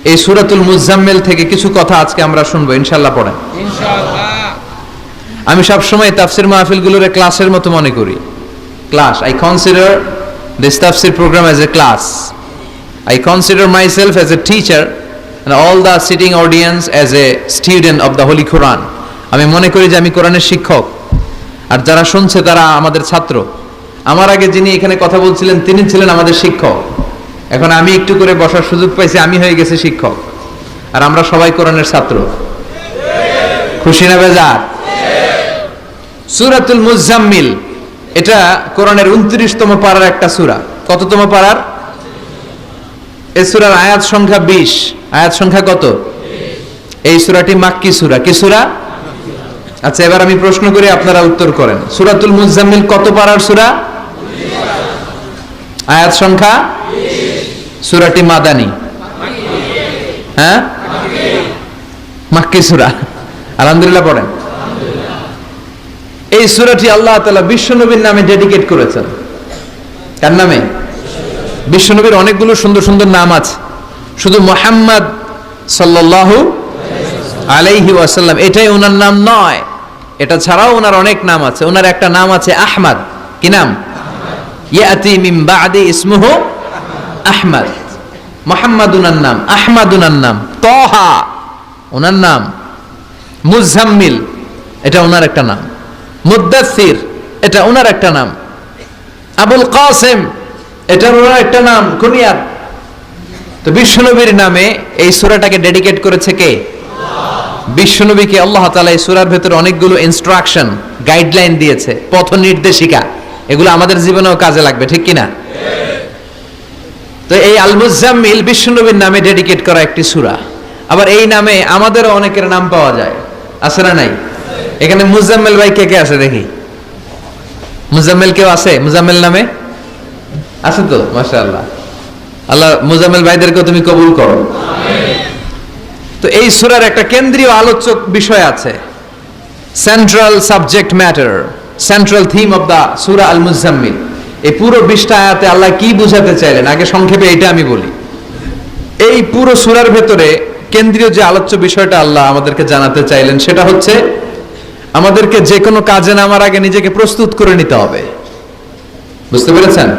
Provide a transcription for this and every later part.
এই সূরাতুল মুজাম্মিল থেকে কিছু কথা আজকে আমরা শুনবো ইনশাআল্লাহ। পড়েন ইনশাআল্লাহ। আমি সব সময় তাফসীর মাহফিলগুলোর ক্লাসের মতো মনে করি। ক্লাস, আই কনসিডার দিস তাফসীর program as a class. I consider myself as a teacher and all the sitting audience as a student of the Holy Quran. আমি মনে করি যে আমি কোরআনের শিক্ষক, আর যারা শুনছে তারা আমাদের ছাত্র। আমার আগে যিনি এখানে কথা বলছিলেন তিনি ছিলেন আমাদের শিক্ষক। এখন আমি একটু করে বসার সুযোগ পাইছি, আমি হয়ে গেছি শিক্ষক, আর আমরা সবাই কোরআনের ছাত্র। খুশি না বেজার? সূরাতুল মুজাম্মিল এটা কোরআনের 29তম পারার একটা সূরা। কততম পারার? এই সূরার আয়াত সংখ্যা 20। আয়াত সংখ্যা কত? এই সূরাটি মাক্কি সূরা। কি সূরা? আচ্ছা, এবার আমি প্রশ্ন করি, আপনারা উত্তর করেন। সূরাতুল মুজাম্মিল কত পারার সূরা? আয়াত সংখ্যা? সূরাটি মাদানী? হ্যাঁ, মাক্কি সূরা। আলহামদুলিল্লাহ পড়েন। এই সূরাটি আল্লাহ তাআলা বিশ্বনবীর নামে ডেডিকেট করেছেন। কার নামে? বিশ্বনবীর অনেকগুলো সুন্দর সুন্দর নাম আছে, শুধু মুহাম্মদ সাল্লাল্লাহু আলাইহি ওয়াসাল্লাম এটাই ওনার নাম নয়, এটা ছাড়াও ওনার অনেক নাম আছে। ওনার একটা নাম আছে আহমদ। কি নাম? ইয়াতি মিন বাদি ইসমুহু আহমদ। মুহাম্মদ ওনার নাম, আহমদ ওনার নাম, তাহা ওনার নাম, মুজাম্মিল এটা ওনার একটা নাম, মুদ্দাসসির এটা ওনার একটা নাম, আবুল কাসেম এটা ওনার একটা নাম, কুনিয়াত। তো বিশ্বনবীর নামে এই সূরাটাকে ডেডিকেট করেছে কে? বিশ্বনবীকে আল্লাহ তাআলা এই সূরার ভেতরে অনেকগুলো ইনস্ট্রাকশন, গাইডলাইন দিয়েছে, পথ নির্দেশিকা। এগুলো আমাদের জীবনেও কাজে লাগবে, ঠিক কিনা? তো এই আল মুজাম্মিল বিশ্বনবীর নামে ডেডিকেট করা একটি সূরা। আবার এই নামে আমাদেরও অনেকের নাম পাওয়া যায়, আছে না নাই? এখানে মুজাম্মিল ভাই কে কে আছে দেখি? মুজাম্মিল কেউ আছে মুজাম্মিল নামে? আছে তো, মাশাআল্লাহ। আল্লাহ মুজাম্মিল ভাইদেরকে তুমি কবুল করো। তো এই সূরার একটা কেন্দ্রীয় আলোচক বিষয় আছে, central subject matter, central theme of the Surah Al Muzzammil. এই পুরো 20টা আয়াতে আল্লাহ কি বুঝাতে চাইলেন আগে সংক্ষেপে এটা আমি বলি। এই পুরো সূরার ভেতরে কেন্দ্রীয় যে আলোচ্য বিষয়টা আল্লাহ আমাদেরকে জানাতে চাইলেন সেটা হচ্ছে আমাদেরকে যে কোনো কাজে নামার আগে নিজেকে প্রস্তুত করে নিতে হবে। বুঝতে পেরেছেন?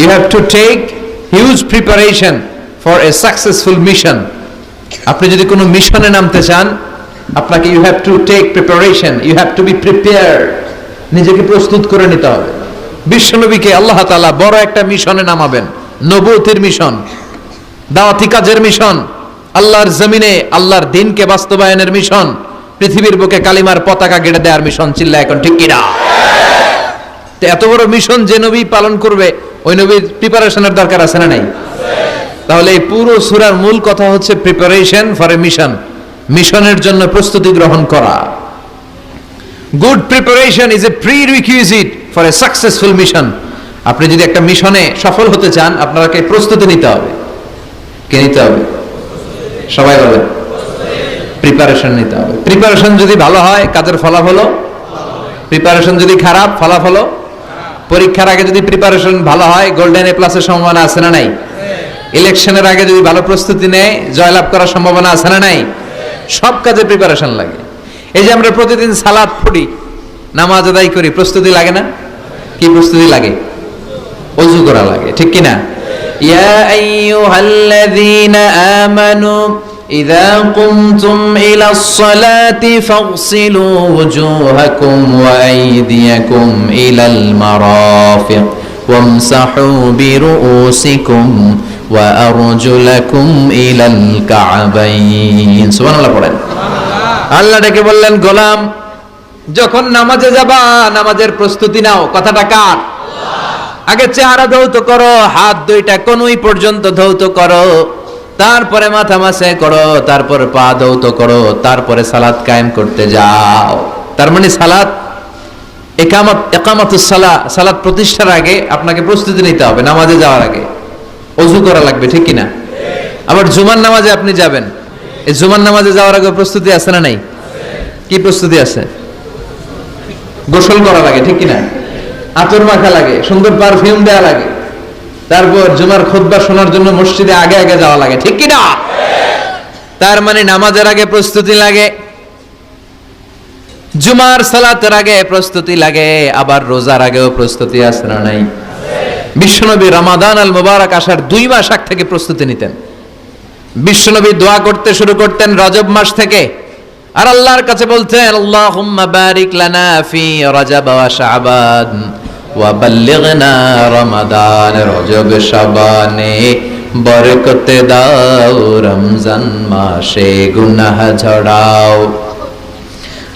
You have to take huge preparation for a successful mission. আপনি যদি কোনো মিশনে নামতে চান, আপনাকে you have to take preparation, you have to be prepared. নিজেকে প্রস্তুত করে নিতে হবে। বিশ্বনবীকে আল্লাহ তাআলা বড় একটা মিশনে নামাবেন, নবুয়তের মিশন, দাওয়াতি কাজের মিশন, আল্লাহর জমিনে আল্লাহর দ্বীনকে বাস্তবায়নের মিশন, পৃথিবীর বুকে কালিমার পতাকা গেড়ে দেওয়ার মিশন। চিল্লা এখন ঠিক কিনা? তো এত বড় মিশন যে নবী পালন করবে, ওই নবীর প্রিপারেশনের দরকার আছে না নাই? তাহলে এই পুরো সূরার মূল কথা হচ্ছে প্রিপারেশন ফর এ মিশন, মিশনের জন্য প্রস্তুতি গ্রহণ করা। Good preparation is a prerequisite for a successful mission. আপনি যদি একটা মিশনে সফল হতে চান, আপনাকে প্রস্তুতি নিতে হবে। কে নিতে হবে? সবাই বলে প্রিপারেশন নিতে হবে। প্রিপারেশন যদি ভালো হয়, কাজের ফলাফল। প্রিপারেশন যদি খারাপ, ফলাফল। পরীক্ষার আগে যদি প্রিপারেশন ভালো হয়, গোল্ডেন এ প্লাসের সম্ভাবনা আছে না নাই? ইলেকশনের আগে যদি ভালো প্রস্তুতি নেয়, জয়লাভ করার সম্ভাবনা আছে না নাই? সব কাজে প্রিপারেশন লাগে। এই যে আমরা প্রতিদিন সালাত পড়ি, নামাজ আদায় করি, প্রস্তুতি লাগে না? কি প্রস্তুতি লাগে? ওযু করা লাগে, ঠিক কি না? ইয়া আইয়ুহাল্লাযীনা আমানু ইযা কুমতুম ইলাস সালাতি ফাগসিলু ওয়ুজুহাকুম ওয়া আইদিয়াকুম ইলাল মারাফিক ওয়ামসাহু বিরুউসিকুম ওয়া আরজুলাকুম ইলাল কা'বাইন। সুবহানাল্লাহ পড়েন। আল্লাহ ডেকে বললেন, গোলাম যখন নামাজে যাবা, নামাজের প্রস্তুতি নাও। কথাটা কার? আগে চেহারা ধৌত করো, হাত দুইটা কনুই পর্যন্ত ধৌত করো, তারপরে মাথা মাসে করো, তারপর পা ধৌত করো, তারপরে সালাত কায়েম করতে যাও। তার মানে সালাত ইকামাতুস সালাহ, সালাত প্রতিষ্ঠার আগে আপনাকে প্রস্তুতি নিতে হবে। নামাজে যাওয়ার আগে ওযু করা লাগবে, ঠিক কিনা? আবার জুমার নামাজে আপনি যাবেন, এই জুমার নামাজে যাওয়ার আগে প্রস্তুতি আছে না নাই? কি প্রস্তুতি আছে? গোসল করা লাগে, ঠিক কিনা? আতর মাখা লাগে, সুন্দর পারফিউম দেওয়া লাগে, তারপর জুমার খুতবা শোনার জন্য মসজিদে আগে আগে যাওয়া লাগে, ঠিক কিনা? তার মানে নামাজের আগে প্রস্তুতি লাগে, জুমার সালাতের আগে প্রস্তুতি লাগে, আবার রোজার আগেও প্রস্তুতি আছে না নাই? বিশ্বনবী রমাদান আল মুবারক আসার 2 মাস আগ থেকে প্রস্তুতি নিতেন। বিশ্বনবী দোয়া করতে শুরু করতেন রজব মাস থেকে, আর আল্লাহর কাছে বলতেন আল্লাহুম্মা বারিক লানা ফি রজব ওয়া শাবান ওয়া বাল্লিগনা রমাদান। রজব শাবানে বরকত দাও, রমজান মাসে গুনাহ ঝরাও।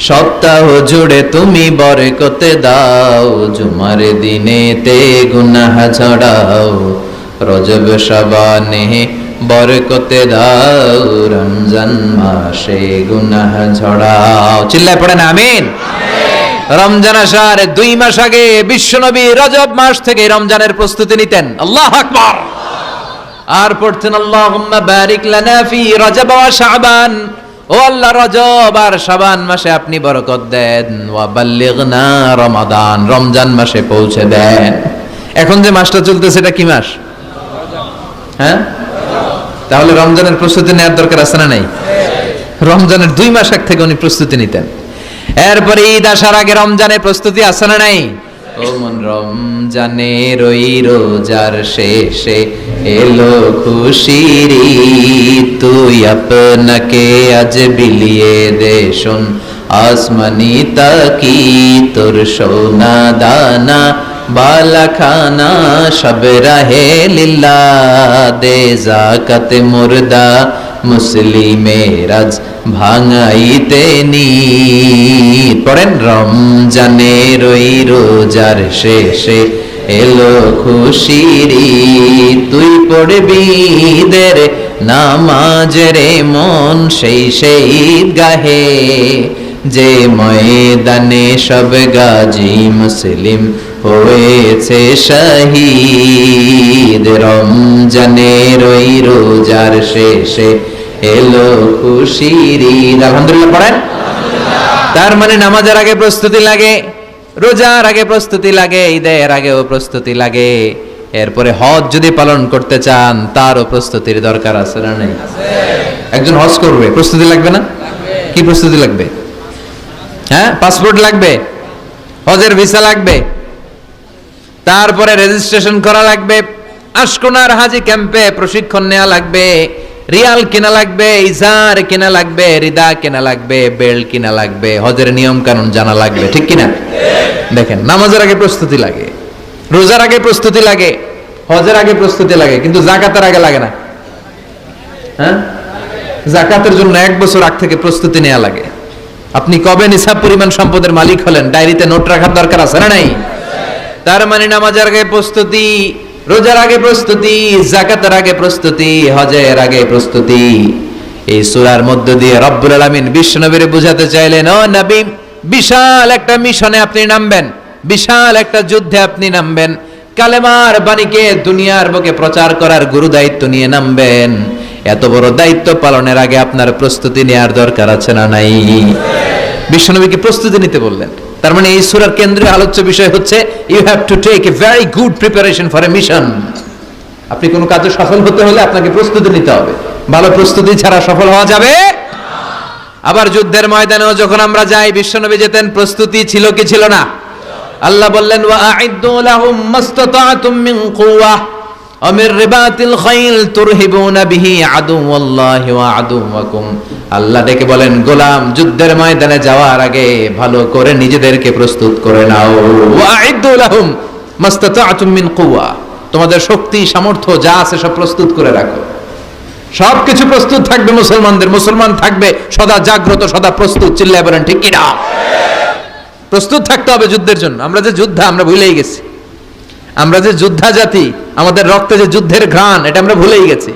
সপ্তাহ জুড়ে তুমি বরকত দাও, জুমার দিনেতে গুনাহ ঝরাও। রজব শাবানে বরকত দাও, রমজান মাসে গুনাহ ঝরাও। চিল্লায় পড়েন আমিন। রমজান আসার 2 মাস আগে বিশ্বনবী রজব মাস থেকে রমজানের প্রস্তুতি নিতেন। আল্লাহু আকবার। আর পড়তেন আল্লাহুম্মা বারিক লানা ফি রজব ওয়া শাবান। ও আল্লাহ, রজব আর শাবান মাসে আপনি বরকত দেন। ওয়া বাল্লিগনা রমাদান, রমজান মাসে পৌঁছে দেন। এখন যে মাসটা চলতেছে এটা কি মাস? হ্যাঁ, তাহলে রমজানের প্রস্তুতি নেওয়ার দরকার আছে না নাই? রমজানের 2 মাস আগ থেকে উনি প্রস্তুতি নিতেন। এরপরে ঈদ আসার আগে রমজানের প্রস্তুতি আছে না নাই? ও মন রমজানের ওই রোজার শেষে এলো খুশির ঈদ, তুই আপনাকে আজ বিলিয়ে দে শোন আসমানি তাকি, তোর সোনা দানা বালা খানা সব রাহে লিল্লাহ, দে যাকাত মুর্দা মুসলিমের আজ ভাঙাইতে নিদ। পড়েন রমজানের ওই রোজার শেষে এলো খুশির ঈদ, তুই পড়বি ঈদের নামাজ রে মন সেই ঈদ গাহে, যে ময়দানে সব গাজী মুসলিম হয়েছে শহীদ। রমজানের ওই রোজার শেষে এলো খুশির ঈদ। আলহামদুলিল্লাহ পড়েন। তার মানে নামাজের আগে প্রস্তুতি লাগে, রোজার আগে প্রস্তুতি লাগে, ঈদের আগেও প্রস্তুতি লাগে। এরপরে হজ যদি পালন করতে চান তারও প্রস্তুতির দরকার আছে না নাই? একজন হজ করবে, প্রস্তুতি লাগবে না? কি প্রস্তুতি লাগবে? হ্যাঁ, পাসপোর্ট লাগবে, হজের ভিসা লাগবে, তারপরে রেজিস্ট্রেশন করা লাগবে, আশকোনার হাজি ক্যাম্পে প্রশিক্ষণ নেওয়া লাগবে, রিয়াল কিনা লাগবে, ইজার কিনা লাগবে, রিদা কিনা লাগবে, বেল্ট কিনা লাগবে, হজের নিয়ম কানুন জানা লাগবে, ঠিক কিনা? দেখেন, নামাজের আগে প্রস্তুতি লাগে, রোজার আগে প্রস্তুতি লাগে, হজের আগে প্রস্তুতি লাগে, কিন্তু যাকাতের আগে লাগে না। হ্যাঁ, যাকাতের জন্য 1 বছর আগ থেকে প্রস্তুতি নেওয়া লাগে। আপনি কবে নিসাব পরিমাণ সম্পদের মালিক হলেন ডায়েরিতে নোট রাখার দরকার আছে না নাই? তার মানে নামাজের আগে প্রস্তুতি, রোজার আগে প্রস্তুতি, যাকাতের আগে প্রস্তুতি, হজের আগে প্রস্তুতি। এই সূরার মধ্য দিয়ে রব্বুল আলামিন বিশ্বনবীরে বুঝাতে চাইলেন, ও নবী, বিশাল একটা মিশনে আপনি নামবেন, বিশাল একটা যুদ্ধে আপনি নামবেন, কালেমার বাণীকে দুনিয়ার বুকে প্রচার করার গুরু দায়িত্ব নিয়ে নামবেন। এত বড় দায়িত্ব পালনের আগে আপনার প্রস্তুতি নেওয়ার দরকার আছে না নাই? বিশ্বনবীকে প্রস্তুতি নিতে বললেন। তার মানে এই সূরার কেন্দ্রীয় আলোচ্য বিষয় হচ্ছে you have to take a very good preparation for a mission. আপনি কোনো কাজে সফল হতে হলে আপনাকে প্রস্তুতি নিতে হবে, ভালো প্রস্তুতি ছাড়া সফল হওয়া যাবে। আবার যুদ্ধের ময়দানেও যখন আমরা যাই, বিশ্বনবী যেতেন, প্রস্তুতি ছিল কি ছিল না? আল্লাহ বললেন ওয়া আ'ইদ্দু লাহুম মাসতাতা'তুম মিন কুওয়া ওয়া মির রিবাতিল খাইল তুরহিবুনা বিহি আদুওয়াল্লাহি ওয়া আদুওয়াকুম। আল্লাহ ডেকে বলেন, গোলাম, যুদ্ধের ময়দানে যাওয়ার আগে ভালো করে নিজেদেরকে প্রস্তুত করে নাও। ওয়া আ'ইদ্দু লাহুম মাসতাতা'তুম মিন কুওয়া, তোমাদের শক্তি সামর্থ্য যা আছে সব প্রস্তুত করে রাখো। সবকিছু প্রস্তুত থাকবে মুসলমানদের, মুসলমান থাকবে সদা জাগ্রত, সদা প্রস্তুত। চিল্লায় বলেন ঠিক কি না? প্রস্তুত থাকতে হবে যুদ্ধের জন্য। আমরা যে যোদ্ধা, আমরা ভুলেই গেছি। আমরা যে যোদ্ধা জাতি, আমাদের রক্তে যে যুদ্ধের ঘ্রাণ, এটা আমরা ভুলেই গেছি।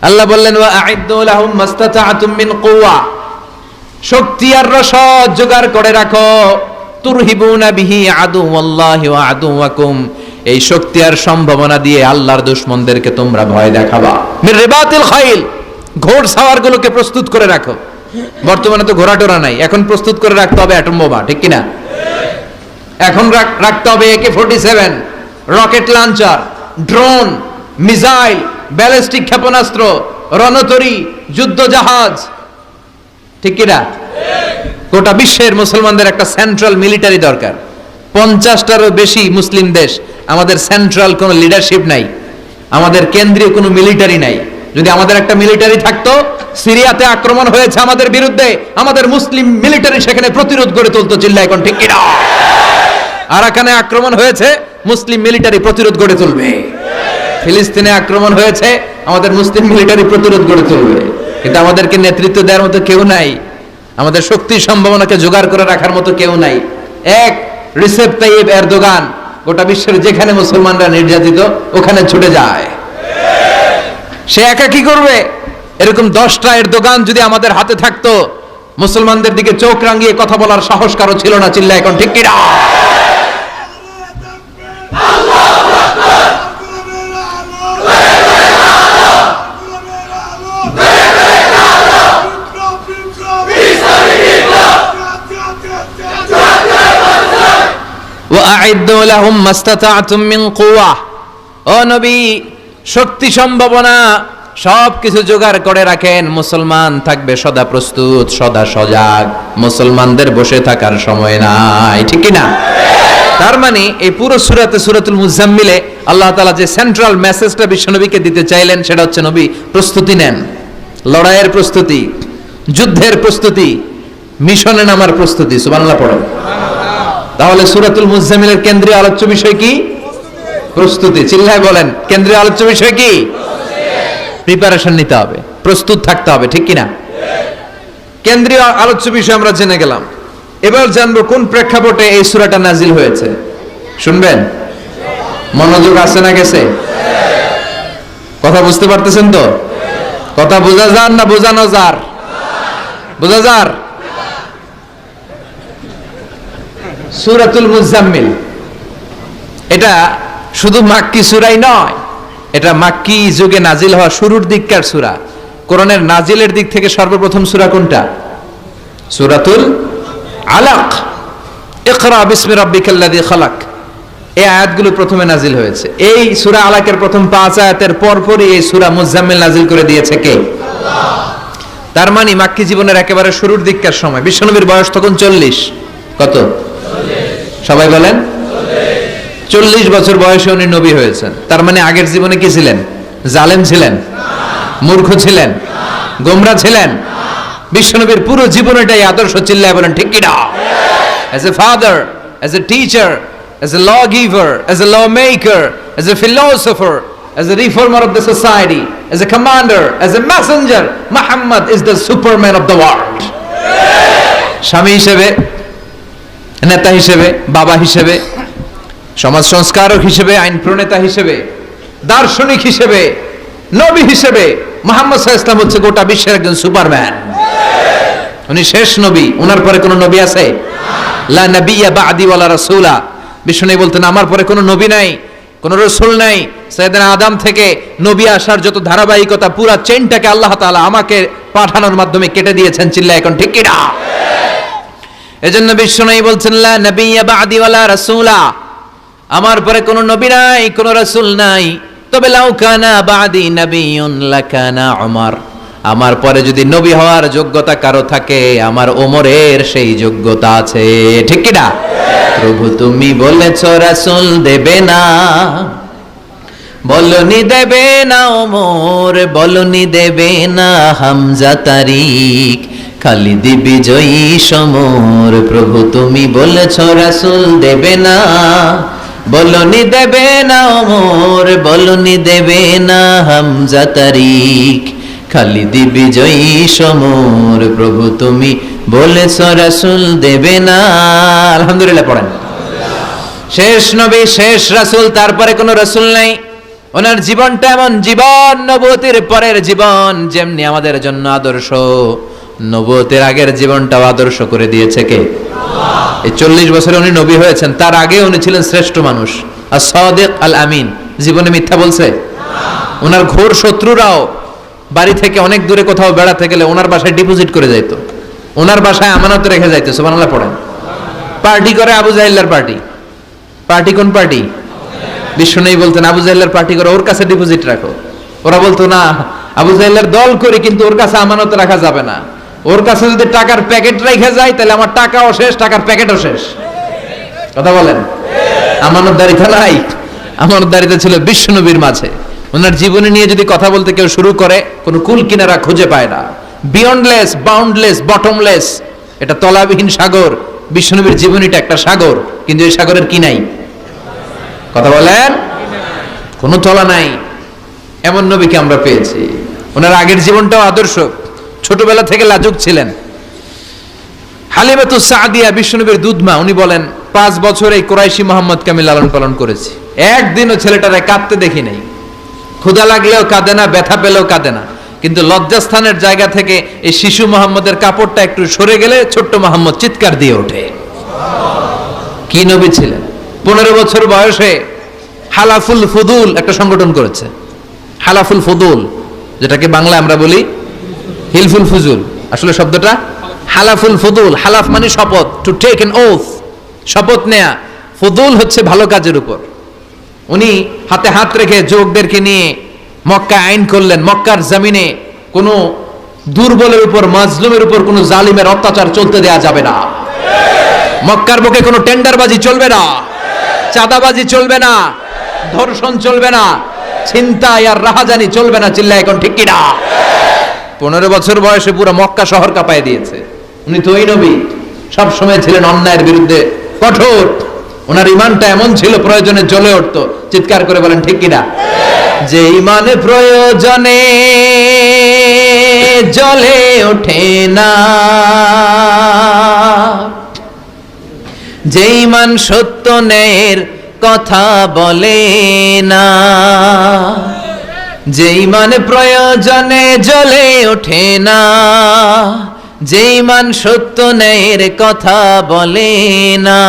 আল্লাহ বললেন ওয়া আ'ইদ্দু লাহুম মাসতাতা'তুম মিন কুওয়া, শক্তি আর রসদ জোগাড় করে রাখো। তুরহিবুনা বিহি আদুওয়াল্লাহি ওয়া আদুওয়াকুম, এই শক্তি আর সম্ভাবনা দিয়ে আল্লাহর দুশমনদেরকে তোমরা ভয় দেখাবা। মির রিবাতিল খাইল, ঘোড় সাওয়ারগুলোকে প্রস্তুত করে রাখো। বর্তমানে তো ঘোড়া টোরা নাই, এখন প্রস্তুত করে রাখতে হবে অ্যাটম বোমা, ঠিক কিনা? এখন রাখতে হবে AK-47, rocket launcher, drone, missile, ballistic ক্ষেপণাস্ত্র, রণতরী, যুদ্ধ জাহাজ, ঠিক কিনা? গোটা বিশ্বের মুসলমানদের একটা সেন্ট্রাল মিলিটারি দরকার। 50টারও বেশি মুসলিম দেশ, আমাদের সেন্ট্রাল কোনো লিডারশিপ নাই, আমাদের কেন্দ্রীয় কোনো মিলিটারি নাই। যদি আমাদের একটা মিলিটারি থাকতো, সিরিয়াতে আক্রমণ হয়েছে আমাদের বিরুদ্ধে, আমাদের মুসলিম মিলিটারি সেখানে প্রতিরোধ গড়ে তুলতো। চিল্লা এখন ঠিক কিনা? আরাকানে আক্রমণ হয়েছে, মুসলিম মিলিটারি প্রতিরোধ গড়ে তুলবে। ফিলিস্তিনে আক্রমণ হয়েছে, আমাদের মুসলিম মিলিটারি প্রতিরোধ গড়ে তুলবে। কিন্তু আমাদেরকে নেতৃত্ব দেওয়ার মতো কেউ নাই, আমাদের শক্তি সম্ভাবনাকে জোগাড় করে রাখার মতো কেউ নাই। এক রিসেপ তাইয়িব এরদোগান গোটা বিশ্বের যেখানে মুসলমানরা নির্যাতিত ওখানে ছুটে যায়। সে একা কি করবে? এরকম 10টা এরদোগান যদি আমাদের হাতে থাকতো, মুসলমানদের দিকে চোখ রাঙিয়ে কথা বলার সাহস কারো ছিল না। চিল্লা এখন ঠিক কিনা? وَأَعِدُّوا لَهُمْ مَا اسْتَطَعْتُم مِّن قُوَّةٍ ও নবী, শক্তি সম্ভাবনা সব কিছু জোগাড় করে রাখেন। মুসলমান থাকবে সদা প্রস্তুত, সদা সজাগ। মুসলমানদের বসে থাকার সময় নাই, ঠিক কি না? তার মানে এই পুরো সূরাতে, সূরাতুল মুজাম্মিলে আল্লাহ তাআলা যে সেন্ট্রাল মেসেজটা বিশ্বনবীকে দিতে চাইলেন সেটা হচ্ছে, নবী প্রস্তুতি নেন। লড়াইয়ের প্রস্তুতি, যুদ্ধের প্রস্তুতি, মিশনে নামার প্রস্তুতি। সুবহানাল্লাহ পড়েন। তাহলে সূরাতুল মুজাম্মিলের কেন্দ্রীয় আলোচ্য বিষয় কি? প্রস্তুতি। চিল্লায় বলেন, কেন্দ্রীয় আলোচ্য বিষয় কি? প্রিপারেশন নিতে হবে, প্রস্তুত থাকতে হবে, ঠিক কিনা? কেন্দ্রীয় আলোচ্য বিষয় আমরা জেনে গেলাম। এবার জানবো কোন প্রেক্ষাপটে এই সূরাটা নাজিল হয়েছে। শুনবেন? মনোযোগ আছে না গেছে? কথা বুঝতে পারতেছেন তো? কথা বোঝা যান না বোঝানো যার? বোঝা যার? সূরাতুল মুজাম্মিল এটা শুধু মাক্কি সূরাই নয়, এটা মাক্কি যুগে নাজিল হওয়া শুরুর দিককার সূরা। কোরআনের নাজিলের দিক থেকে সর্বপ্রথম সূরা কোনটা? সূরাতুল আলাক। ইকরা বিসমি রাব্বিকাল্লাযী খালাক, এই আয়াতগুলো প্রথমে নাজিল হয়েছে। এই সূরা আলাকের প্রথম 5 আয়াতের পরপরই এই সূরা মুজাম্মিল নাজিল করে দিয়েছে কে? আল্লাহ। তার মানে মাক্কি জীবনের একেবারে শুরুর দিককার সময়। বিশ্বনবীর বয়স তখন 40। কত? সবাই বলেন 40 বছর বয়সে উনি নবী হয়েছেন। তার মানে আগের জীবনে কি ছিলেন? জালেম ছিলেন? মূর্খ ছিলেন? গোমরা ছিলেন? বিশ্বনবীর পুরো জীবনটাই আদর্শ। চিল্লায় বলেন ঠিক কি না? As a father, as a teacher, as a lawgiver, as a lawmaker, as a philosopher, as a reformer of the society, as a commander, as a messenger, Muhammad is the superman of the world. স্বামী হিসেবে, নেতা হিসেবে, বাবা হিসেবে, সমাজ সংস্কারক হিসেবে, আইন প্রণেতা হিসেবে, দার্শনিক হিসেবে, নবী হিসেবে মুহাম্মদ সাল্লাল্লাহু আলাইহি ওয়াসাল্লাম হচ্ছে গোটা বিশ্বের একজন সুপারম্যান। উনি শেষ নবী, ওনার পরে কোনো নবী আছে? লা নাবিয়্যা বা'দি ওয়ালা রাসূলা। বিষ্ণু বলতেন আমার পরে কোনো নবী নাই, কোনো রাসূল নাই। সাইয়েদনা আদম থেকে নবী আসার যত ধারাবাহিকতা, পুরো চেইনটাকে আল্লাহ তাআলা আমাকে পাঠানোর মাধ্যমে কেটে দিয়েছেন। চিল্লায় এখন ঠিক কি না? এজন্য বিষ্ণু বলছেন লা নাবিয়্যা বা'দি ওয়ালা রাসূলা, আমার পরে কোনো নবী নাই, কোনো রাসূল নাই। তবে লাউ কানা বা'দি নাবিয়্যুন লাকানা উমর, আমার পরে যদি নবী হওয়ার যোগ্যতা কারো থাকে, আমার ওমরের সেই যোগ্যতা আছে। ঠিক কি না? প্রভু তুমি বলেছো রাসূল দেবে না, বলনি দেবে না ওমর, বলনি দেবে না হামজা তারিক, খালিদ বিজয়ী সমর। প্রভু তুমি বলেছো রাসূল দেবে না, বলনি দেবে না ওমর, বলনি দেবে না হামজা তারিক, খালিদ বিজয়ী সমর। প্রভু তুমি বলেছো রাসূল দেবে না। আলহামদুলিল্লাহ পড়েন। শেষ নবী, শেষ রাসূল, তারপরে কোনো রাসূল নাই। ওনার জীবনটা এমন জীবন, নবুয়তের পরের জীবন যেমনি আমাদের জন্য আদর্শ, নবুয়তের আগের জীবনটাও আদর্শ করে দিয়েছে কে? আল্লাহ। এই 40 বছরে উনি নবী হয়েছেন, তার আগে উনি ছিলেন শ্রেষ্ঠ মানুষ, as-সাদিক আল-আমিন। জীবনে মিথ্যা বলছে? ওনার ঘোর শত্রুরাও বাড়ি থেকে অনেক দূরে কোথাও বেড়াতে গেলে ওনার বাসায় ডিপোজিট করে যাইতো, ওনার বাসায় আমানত রেখে যাইতো। সুবহানাল্লাহ পড়েন। পার্টি করে আবু জাহেলের পার্টি। পার্টি কোন পার্টি? বিষ্ণু বলতেন আবু জাহেলের পার্টি করে ওর কাছে ডিপোজিট রাখো। ওরা বলতো না, আবু জাহেলের দল করি, কিন্তু ওর কাছে আমানত রাখা যাবে না। ওর কাছে যদি টাকার প্যাকেট রেখে যায় তাহলে আমার টাকাও শেষ, টাকার প্যাকেটও শেষ। কথা বলেন, আমানতদারিতা নাই। আমানতদারিতা ছিল বিশ্বনবীর মাঝে। ওনার জীবনী নিয়ে যদি কথা বলতে কেউ শুরু করে, কোনো কুল কিনারা খুঁজে পায় না। বিয়ন্ডলেস, বাউন্ডলেস, বটমলেস, এটা তলাবিহীন সাগর। বিশ্বনবীর জীবনীটা একটা সাগর, কিন্তু এই সাগরের কি নাই? কথা বলেন, কোনো তলা নাই। এমন নবীকে আমরা পেয়েছি। ওনার আগের জীবনটাও আদর্শ। ছোটবেলা থেকে লাজুক ছিলেন। হালিমাতুস সাদিয়া বিশ্বনবীর দুধমা, উনি বলেন 5 বছর এই কুরাইশি মুহাম্মদকে আমি লালন পালন করেছি। একদিনও ছেলেটারে কাঁদতে দেখি নাই। ক্ষুধা লাগলেও কাঁদে না, ব্যথা পেলেও কাঁদে না। কিন্তু লজ্জাস্থানের জায়গা থেকে এই শিশু মুহাম্মদের কাপড়টা একটু সরে গেলে ছোট্ট মুহাম্মদ চিৎকার দিয়ে ওঠে। কি নবী ছিলেন! 15 বছর বয়সে হালাফুল ফুদুল একটা সংগঠন করেছে। হালাফুল ফুদুল, যেটাকে বাংলায় আমরা বলি হিলফুল ফুজুল, আসলে শব্দটা হালাফুল ফুদুল। হালাফ মানে শপথ, টু টেক অ্যান ওথ, শপথ নেয়া। ফুদুল হচ্ছে ভালো কাজের উপর। উনি হাতে হাত রেখে যুবকদেরকে নিয়ে মক্কা আইন করলেন। মক্কার জমিনে কোনো দুর্বলের উপর, মাজলুমের উপর কোনো জালিমের অত্যাচার চলতে দেয়া যাবে না। মক্কার বুকে কোনো টেন্ডারবাজি চলবে না, চাঁদাবাজি চলবে না, ধর্ষণ চলবে না, ছিনতাই আর রাহাজানি চলবে না। চিল্লায় এখন ঠিক কিনা? 15 বছর বয়সে পুরো মক্কা শহর কাঁপায় দিয়েছে। উনি তো ওই নবী, সব সময় ছিলেন অন্যায়ের বিরুদ্ধে কঠোর। ওনার ইমানটা এমন ছিল, প্রয়োজনে জ্বলে উঠতো। চিৎকার করে বলেন ঠিক কিনা? যে ইমানে প্রয়োজনে জ্বলে ওঠে না, যে ইমান সত্য ন্যায়ের কথা বলে না, যে ইমান প্রয়োজনে জ্বলে ওঠে না, যে ইমান সত্য ন্যায়ের কথা বলে না,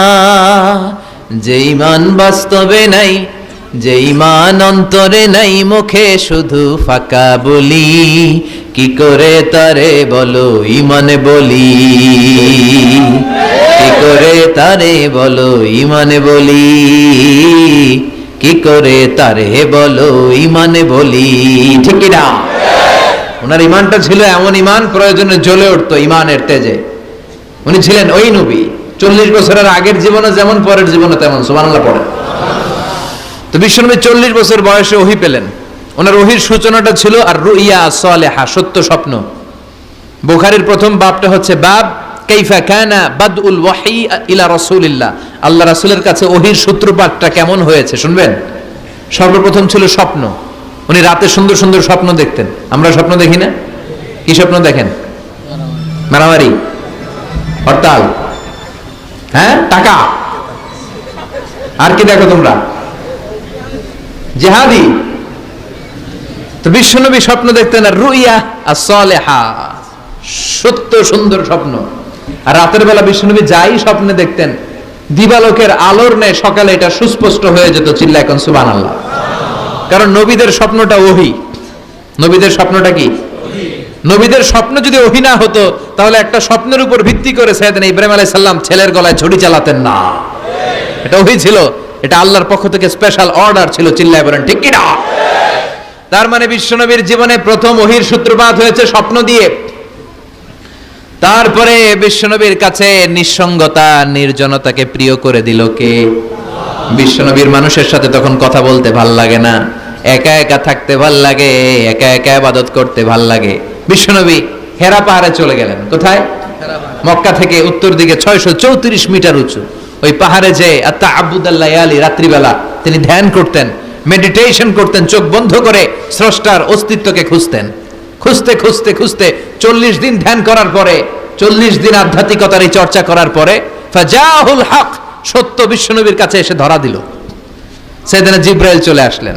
যে ইমান বাস্তবে নাই, যে ইমান অন্তরে নাই, মুখে শুধু ফাঁকা বলি, কি করে তারে বলো ইমানে বলি, কি করে তারে বলো ইমানে বলি, কি করে তারে বলো ইমানে বলি। ঠিক না? ওনার ইমানটা ছিল এমন ইমান, প্রয়োজনে জ্বলে উঠতো ইমানের তেজে। উনি ছিলেন ওই নবী। 40 বছরের আগের জীবনে যেমন, পরের জীবনে তেমন। সুবহানাল্লাহ পড়েন। তো বিশ্বনবী 40 বছর বয়সে ওহী পেলেন। ওনার ওহীর সূচনাটা ছিল আর রুইয়া সালেহা, সত্য স্বপ্ন। বুখারীর প্রথম বাবটা হচ্ছে বাব কাইফা কানা বাদউল ওয়াহী ইলা রাসূলিল্লাহ। আল্লাহ রাসূলের কাছে ওহীর সূত্রপাতটা কেমন হয়েছে শুনবেন। সর্বপ্রথম ছিল স্বপ্ন। উনি রাতে সুন্দর সুন্দর স্বপ্ন দেখতেন। আমরা স্বপ্ন দেখি না? কি স্বপ্ন দেখেন? মারামারি, হরতাল, হ্যাঁ, টাকা। আর কি দেখো তোমরা? জিহাদি। তো বিশ্বনবী স্বপ্ন দেখতেন আর রুইয়া as-সালেহা, সত্য সুন্দর স্বপ্ন। আর রাতের বেলা বিশ্বনবী যাই স্বপ্নে দেখতেন, দিবালোকের আলোর ন্যায় সকালে এটা সুস্পষ্ট হয়ে যেত। চিল্লা এখন সুবহানাল্লাহ। কারণ নবীদের স্বপ্নটা ওহী। নবীদের স্বপ্নটা কি? নবীদের স্বপ্ন যদি ওহী না হতো, তাহলে একটা স্বপ্নের উপর ভিত্তি করে সাইয়েদনা ইব্রাহিম আলাইহিস সালাম ছেলের গলায় ছুরি চালাতেন না। এটা ওহী ছিল, এটা আল্লাহর পক্ষ থেকে স্পেশাল অর্ডার ছিল। চিল্লায় বলেন ঠিক কি না? তার মানে বিশ্বনবীর জীবনে প্রথম ওহীর সূত্রপাত হয়েছে স্বপ্ন দিয়ে। তারপরে বিশ্বনবীর কাছে নিঃসঙ্গতা, নির্জনতাকে প্রিয় করে দিল কে? বিশ্বনবীর মানুষের সাথে তখন কথা বলতে ভাল লাগে না, একা একা থাকতে ভাল লাগে, একা একা ইবাদত করতে ভাল লাগে। বিশ্বনবী হেরা পাহাড়ে চলে গেলেন। কোথায়? মক্কা থেকে উত্তর দিকে 634 মিটার উঁচু ওই পাহাড়ে যে আত্তাআবুদাল লায়ালি, রাত্রিবেলা তিনি ধ্যান করতেন, মেডিটেশন করতেন, চোখ বন্ধ করে স্রষ্টার অস্তিত্বকে খুঁজতেন। খুঁজতে খুঁজতে খুঁজতে 40 দিন ধ্যান করার পরে, 40 দিন আধ্যাত্মিকতার এই চর্চা করার পরে ফাজাহুল হক, সত্য বিশ্বনবীর কাছে এসে ধরা দিল। সাইয়েদনা জিবরাইল চলে আসলেন,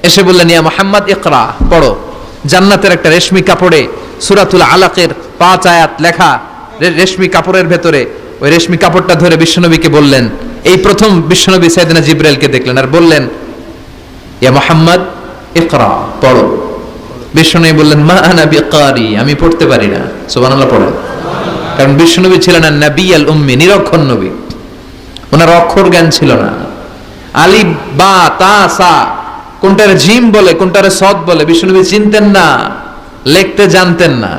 এসে বললেন ইয়া মুহাম্মদ ইকরা, পড়ো। জান্নাতের একটা রেশমি কাপড়ে সূরাতুল আলাকের 5 আয়াত লেখা, রেশমি কাপড়ের ভেতরে ওই রেশমি কাপড়টা ধরে বিশ্বনবীকে বললেন। এই প্রথম বিশ্বনবী সাইয়েদনা জিবরাইলকে দেখলেন আর বললেন ইয়া মুহাম্মদ ইকরা, পড়ো। বিশ্বনবী বললেন মা আনা বিকারি, আমি পড়তে পারি না। সুবহানাল্লাহ পড়েন। কারণ বিশ্বনবী ছিলেন নবিয়াল উম্মি, নিরক্ষর নবী। ওনার অক্ষর জ্ঞান ছিল না। আলিফ বা তা সা কোনটারে জিম বলে কোনটারে সদ বলে বিশ্বনবী চিনতেন না। লিখতে জানতেন না,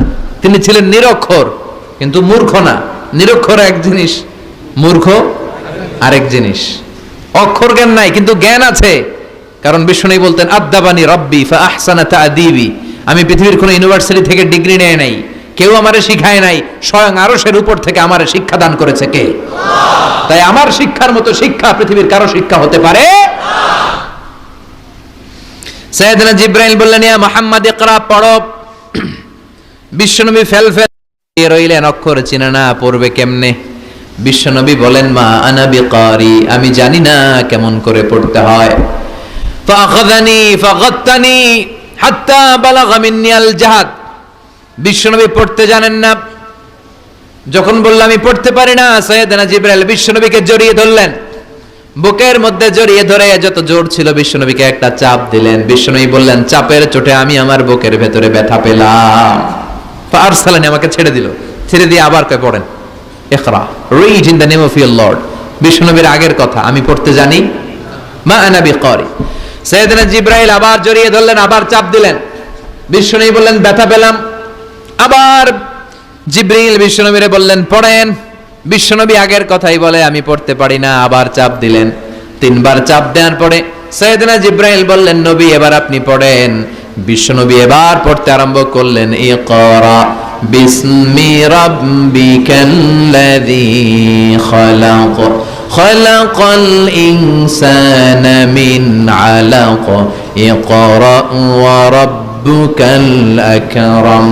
তিনি ছিলেন নিরক্ষর, কিন্তু মূর্খ না। নিরক্ষর এক জিনিস, মূর্খ আরেক জিনিস। অক্ষর জ্ঞান নাই কিন্তু জ্ঞান আছে, কারণ বিষ্ণু বলতেন আদ্দাবানি রব্বি ফা আহসানা তা'দীবি, আমি পৃথিবীর কোন ইউনিভার্সিটি থেকে ডিগ্রি নেয় নাই, কেউ আমারে শিখায় নাই, স্বয়ং আরশের উপর থেকে আমারে শিক্ষা দান করেছে কে? তাই আমার শিক্ষার মতো শিক্ষা পৃথিবীর কারো শিক্ষা হতে পারে না। সাইয়েদনা জিবরাইল বললেন, ইয়া মুহাম্মদ ইকরা, পড়ো। বিশ্বনবী ফেল রইলেন, অক্ষর চিনে না, পড়বে কেমনে? বিশ্বনবী বলেন, মা আনা বিকারি, আমি জানি না কেমন করে পড়তে হয়। ফাআখাযানি ফাগাত্তানি হাত্তা বালাগা মিন্নি আল জাহাদ। বিশ্বনবী পড়তে জানেন না, যখন বললাম আমি পড়তে পারি না, সাইয়েদনা জিবরাইল বিশ্বনবীকে জড়িয়ে ধরলেন, বুকের মধ্যে জড়িয়ে ধরে যত জোর ছিল বিশ্বনবীকে একটা চাপ দিলেন। বিশ্বনবী বললেন, চাপের চোটে আমি আমার বুকের ভেতরে ব্যথা পেলাম। ফাআরসালানি, আমাকে ছেড়ে দিল, ছেড়ে দিয়ে আবার কয় পড়েন, ইকরা, read in the name of your lord. বিশ্বনবীর আগের কথা, আমি পড়তে জানি, মা আনা বিকারি। সাইয়েদনা জিবরাইল আবার জড়িয়ে ধরলেন, আবার চাপ দিলেন, বিশ্বনবী বললেন ব্যথা পেলাম। আবার জিবরিল বিশ্বনবীরে বললেন পড়েন, বিশ্বনবী আগের কথাই বলে আমি পড়তে পারি না, আবার চাপ দিলেন। 3 বার চাপ দেওয়ার পরে সাইয়েদনা জিবরাইল বললেন, নবী এবার আপনি পড়েন। বিশ্বনবী এবার পড়তে আরম্ভ করলেন, ইকরা বিসমি রাব্বিকাল্লাযী খালাক খালাকাল ইনসানা মিন আলাক ইকরা ওয়া রাব্বুকাল আকরাম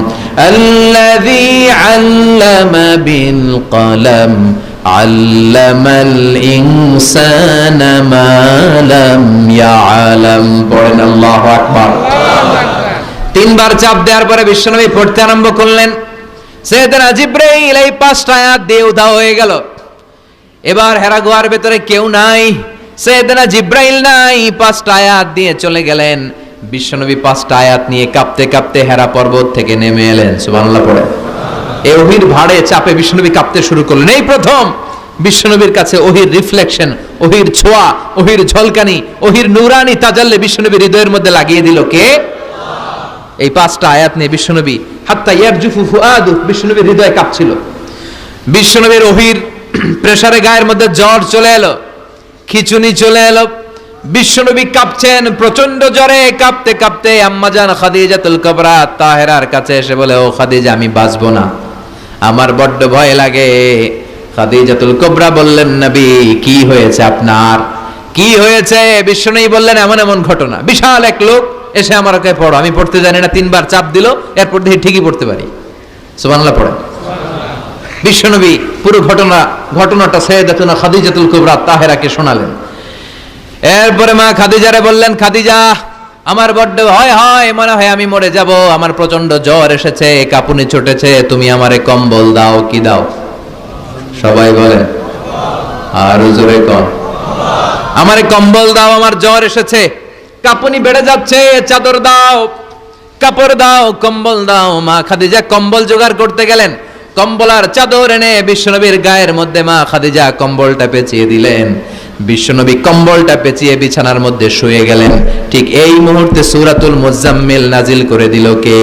الذي علم بالقلم علم الإنسان ما لم يعلم। পড়েন আল্লাহু আকবার। 3 বার চাপ দেওয়ার পরে বিশ্বনবী পড়তে আরম্ভ করলেন। সাইয়েদনা জিবরাইল এই 5টা আয়াত দিয়ে উধাও হয়ে গেল। এবার হেরা গুহার ভেতরে কেউ নাই, সাইয়েদনা জিবরাইল নাই, 5টা আয়াত দিয়ে চলে গেলেন। বিশ্বনবী 5টা আয়াত নিয়ে কাঁপতে কাঁপতে হেরা পর্বত থেকে নেমে এলেন। সুবহানাল্লাহ পড়ে। এই ওহীর ভাড়ে চাপে বিশ্বনবী কাঁপতে শুরু করলেন। এই প্রথম বিশ্বনবীর কাছে ওহীর রিফ্লেকশন, ওহীর ছোঁয়া, ওহীর ঝলকানি, ওহীর নূরানি তাজাল্লি বিশ্বনবীর হৃদয়ের মধ্যে লাগিয়ে দিল কে? এই 5টা আয়াত নিয়ে বিশ্বনবী হাত্তা ইয়ারজুফু ফুআদু, বিশ্বনবীর হৃদয় কাঁপছিল। বিশ্বনবীর ওহীর প্রেসারে গায়ের মধ্যে জ্বর চলে এলো, খিঁচুনি চলে এলো। বিশ্বনবী কাঁপছেন, প্রচন্ড জ্বরে কাঁপতে কাঁপতে আম্মাজান খাদিজাতুল কুবরা তাহেরার কাছে এসে বলে, ও খাদিজা আমি বাঁচবো না, আমার বড্ড ভয় লাগে। খাদিজাতুল কুবরা বললেন, নবী কি হয়েছে আপনার, কি হয়েছে? বিশ্বনবী বললেন, এমন এমন ঘটনা। বিশাল এক লোক এসে আমার কাছে পড়ো, আমি পড়তে জানি না, 3 বার চাপ দিল, এরপর দেখি ঠিকই পড়তে পারি। সুবহানাল্লাহ পড়েন। বিশ্বনবী পুরো ঘটনাটা সাইয়েদাতুনা খাদিজাতুল কুবরা তাহেরাকে শোনালেন। এরপরে মা খাদিজারে বললেন, খাদিজা আমার বড্ড ভয় হয়, মনে হয় আমি মরে যাব, আমার প্রচন্ড জ্বর এসেছে, কাঁপুনি ছুটেছে, তুমি আমারে কম্বল দাও। কি দাও? সবাই বলেন আর জোরে কর, আমারে কম্বল দাও, আমার জ্বর এসেছে, কাঁপুনি বেড়ে যাচ্ছে, চাদর দাও, কাপড় দাও, কম্বল দাও। মা খাদিজা কম্বল জোগাড় করতে গেলেন, কম্বল আর চাদর এনে বিশ্বনবীর গায়ের মধ্যে মা খাদিজা কম্বলটা পেঁচিয়ে দিলেন। বিশ্বনবী কম্বলটা পেঁচিয়ে বিছানার মধ্যে শুয়ে গেলেন। ঠিক এই মুহূর্তে সূরাতুল মুজাম্মিল নাজিল করে দিল কে?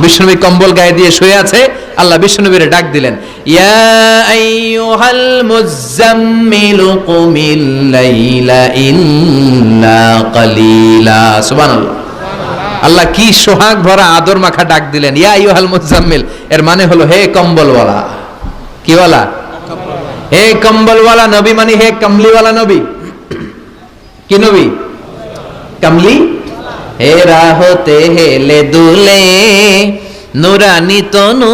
বিশ্বনবী কম্বল গায়ে দিয়ে শুয়ে আছে, আল্লাহ বিশ্বনবীরে ডাক দিলেন, ইয়া আইয়ুহাল মুজাম্মিল কুমিল লাইলা ইল্লা কালিলা। সুবহানাল্লাহ। আল্লাহ কি সোহাগ ভরা আদর মাখা ডাক দিলেন, ইয়া আইয়ুহাল মুজাম্মিল। এর মানে হলো হে কম্বলওয়ালা। কি ওয়ালা? হে কম্বলওয়ালা নবী, মানে হে কমলিওয়ালা নবী। কি নবী? কমলি। হে রাহতে হেলে দুলে নুরানি তনু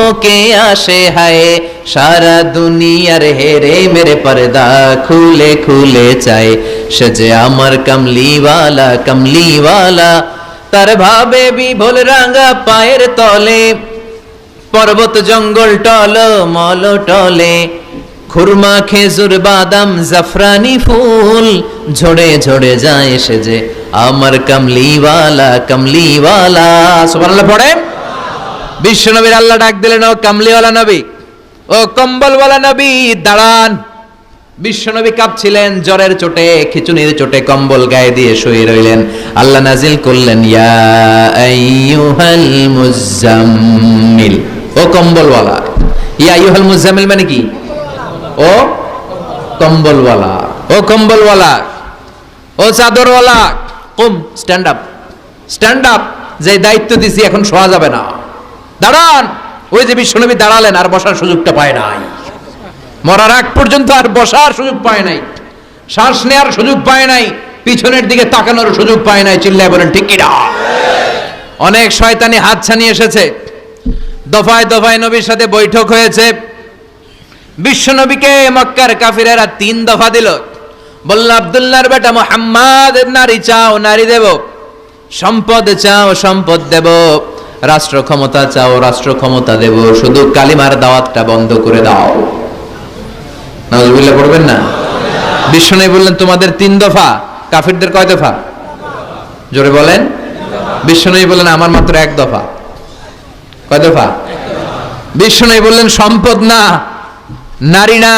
ওকে আসে হায়, সারা দুনিয়ার হেরে মেরে পর্দা খুলে খুলে চায়, সে যে আমার কমলিওয়ালা কমলিওয়ালা। তার ভাবে বিভোল রাঙা পায়ের তলে, পর্বত জঙ্গল টল মল টলে, খুরমা খেজুর বাদাম জাফরানি ফুল ঝরে ঝরে যায়, সে যে আমার কমলিওয়ালা কমলিওয়ালা। সুবহানাল্লাহ পড়েন। বিশ্বনবীর আল্লাহ ডাক দিলেন, ও কমলিওয়ালা নবী, ও কম্বলওয়ালা নবী দাঁড়ান। বিশ্বনবী কাঁপছিলেন জ্বরের চোটে, খিচুনির চোটে কম্বল গায়ে দিয়ে শুয়ে রইলেন। আল্লাহ নাজিল করলেন, ইয়া আইয়ুহাল মুজাম্মিল, ও কম্বলওয়ালা। ইয়া আইয়ুহাল মুজাম্মিল মানে কি? ও কম্বলওয়ালা, ও কম্বলওয়ালা, ও চাদরওয়ালা, কুম, স্ট্যান্ড আপ, স্ট্যান্ড আপ। যে দায়িত্ব দিছি এখন শোয়া যাবে না, দাঁড়ান। ওই যে বিশ্বনবী দাঁড়ালেন, আর বসার সুযোগটা পায় নাই। মরার আগ পর্যন্ত আর বসার সুযোগ পায় নাই, শ্বাস নেওয়ার সুযোগ পায় নাই, পিছনের দিকে তাকানোর সুযোগ পায় নাই। চিল্লায় বলেন ঠিক কিনা? অনেক শয়তানি হাত ছানি এসেছে, দফায় দফায় নবীর সাথে বৈঠক হয়েছে। বিশ্বনবীকে মক্কার কাফিরেরা 3 দফা দিল। বলল, আব্দুল্লাহর বেটা মুহাম্মদ, নারী চাও নারী দেব, সম্পদ চাও সম্পদ দেব, রাষ্ট্র ক্ষমতা চাও রাষ্ট্র ক্ষমতা দেব, শুধু কালিমার দাওয়াতটা বন্ধ করে দাও। নাউজুবিল্লাহ পড়বেন না? বিশ্বনবী বললেন, তোমাদের 3 দফা, কাফিরদের কয় দফা? জোরে বলেন। বিশ্বনবী বললেন, আমার মাত্র 1 দফা। কয় দফা? বিশ্বনবী বললেন, সম্পদ না, নারী না,